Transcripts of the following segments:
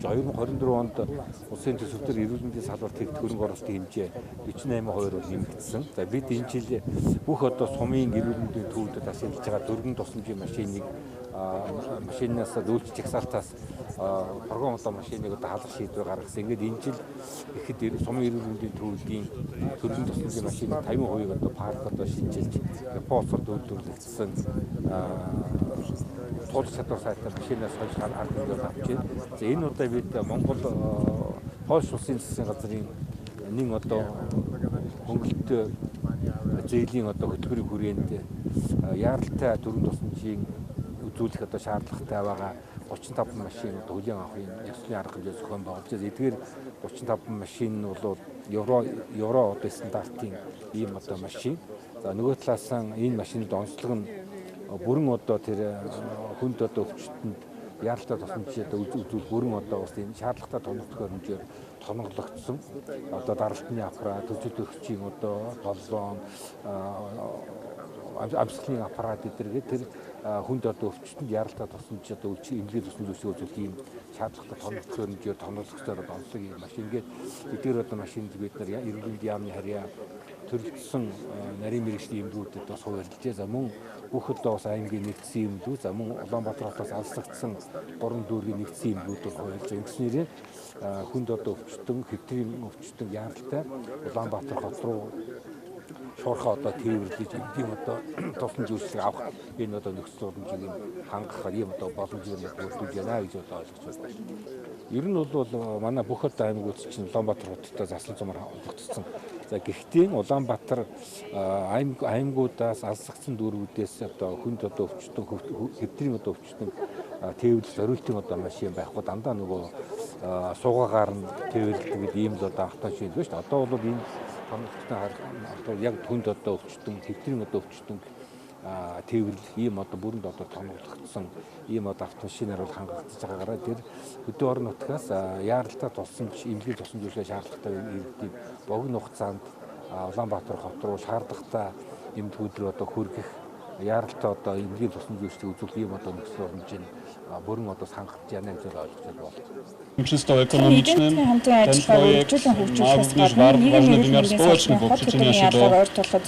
2024 онд улсын төсөвтөр эрүүл мэндийн салбарт хөрөнгө оруулалтын хэмжээ 48% бол нэмэгдсэн. За бид энэ жил бүх одоо сумын эрүүл мэндийн төвүүдэд ашиглаж байгаа дөрвөн тусламжийн машинаас үйлч жагсаалтаас програм одоо машиныг одоо халах шийдвэр гаргасан. Ингээд энэ жил ихэд сумын эрүүл мэндийн төвүүдийн дөрвөн тусламжийн машины 50% одоо парк одоо шинжилж Японд үйлдвэрлэгдсэн тулах чадвар сайтай машинаас хойш ард хэмжээнд авч байна. За энэ удаа бид Монгол Польш улсын засгийн газрын нэг одоо хөнгөлөлтөө зээлийн одоо хөтөлбөрийн хүрээнд яаралтай дөрвөн тусламжийн үзүүлэх одоо шаардлагатай байгаа 35 машин одоо хүлээн авахын ёслолын арга хэмжээ зохион байгуулж байгаа. Эдгээр 35 машин нь бол евро одоо стандартын ийм одоо машин. За нөгөө талаас нь энэ машинууд онцлог нь бүрэн одоо тэр хүнд одоо өвчтөнд яаралтай тусламжид үзүүл бүрэн одоо бас энэ шаардлагатай томогдох хэмжээр тоноглогдсон. Одоо даралтны аппарат, төсөлтөгчийн одоо толлон, амсгалын аппарат эдгээр тэр хүнд одоо өвчтөнд яаралтай тусламж одоо эмнэлгийн тусламж үзүүлэх ийм шаардлагатай томогдох хэмжээр тоноглохтой онцлог ийм машин. Ингээд эдгээр одоо машинд бид нар эрүүл мэндийн яамны харьяа төрөлдсөн нарийн мэргэжлийн эмнэлгүүдэд бас хуваарлжээ. За мөн бүх одоо бас аймгийн нэгдсэн эмнэлгүүд, за мөн Улаанбаатар хотоос алслагдсан 3 дүүргийн нэгдсэн эмнэлгүүдийг хуваарлж ингэснээр хүнд одоо өвчтөн, хэвтрийн өвчтөн яаралтай Улаанбаатар хот руу шуурхаа одоо тээвэрлэж эдийн одоо тусламж үйлчлэг авах энэ одоо нөхцөл боломжийг хангах ийм одоо боломжийг бүрдүүлж байна гэж ойлгож байна. Ер нь бол манай бүх одоо аймагуд чинь Улаанбаатар хоттой заслан цумаар холбогдсон. За гэхдээ Улаанбаатар аймагуудаас алсгацсан дүүргүүдээс одоо хүнд одоо өвчтөн, хэвтрийн одоо өвчтөн тээвэрлэх зориултын одоо машин байхгүй дандаа нөгөө суугаагаар нь тээвэрлэдэг ийм л одоо автомашин л шүү дээ. Одоо бол энэ одоо яг хүнд одоо өвчтөн, хэвтрийн одоо өвчтөн тээвэрлэх ийм одоо бүрэн одоо тоноглогдсон ийм одоо автомашинаар бол хангагдаж байгаагаараа тэр хөдөө орон нутгаас яаралтай тусламж, эмнэлгийн тусламж үйлчлэх шаардлагатай иргэдийн богино хугацаанд Улаанбаатар хот руу шаардлагатай эмнэлгүүд рүү одоо хүргэх яаралтай одоо эмнэлгийн тусламж үйлчлэг үзүүлэх ийм одоо нөхцөл боломжийг бүрэн одоо хангах яана гэж ойлгож байна. Czysto ekonomicznym ten projekt ma również ważny wymiar społeczny, bo przyczynia się do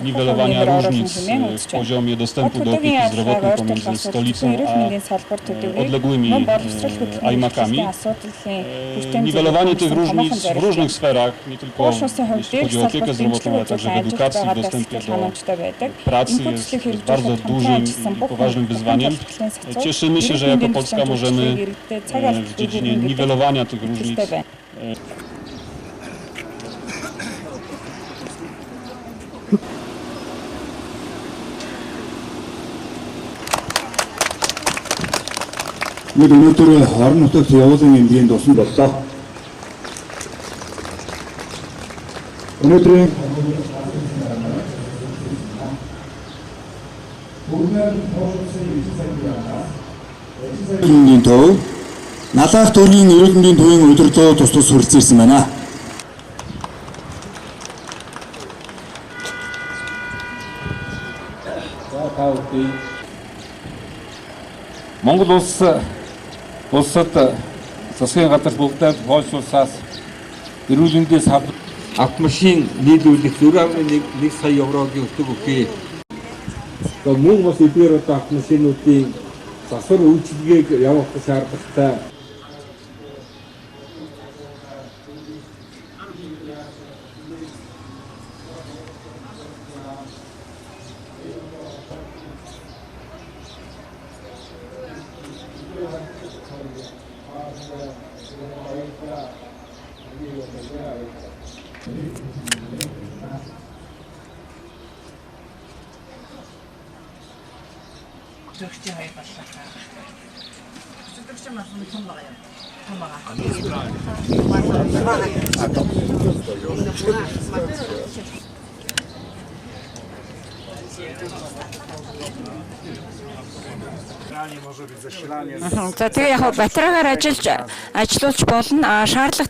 niwelowania różnic w poziomie dostępu do opieki zdrowotnej pomiędzy stolicą a odległymi AIMAK-ami. Niwelowanie tych różnic w różnych sferach, nie tylko jeśli chodzi o opiekę zdrowotną, ale także w edukacji, w dostępie do pracy jest bardzo dużym i poważnym wyzwaniem. Cieszymy się, że jako Polska możemy w dziedzinie niwelowania tych różnic Бид өнөөдөр орон нутагт явуулсан эмнэлгийн тусламж боллоо. Өнөөдрийн эмнэлгийн төв Налаах төрийн эрүүл мэндийн төвийн удирдлагын тус хүрэлцэн ирсэн байна. Монгол улсад засгийн газар бүгдээр Польш улсаас эрүүл мэндийн салбарт автомашин нийлүүлэх 4.1 сая еврогийн өтөг өгье. Мөн бас эдгээр одоо автомашинуудын засвар үйлчилгээг явуулах шаардлагатай За тэгээ яг батарейгаар ажиллуулж болно. Шаардлагатай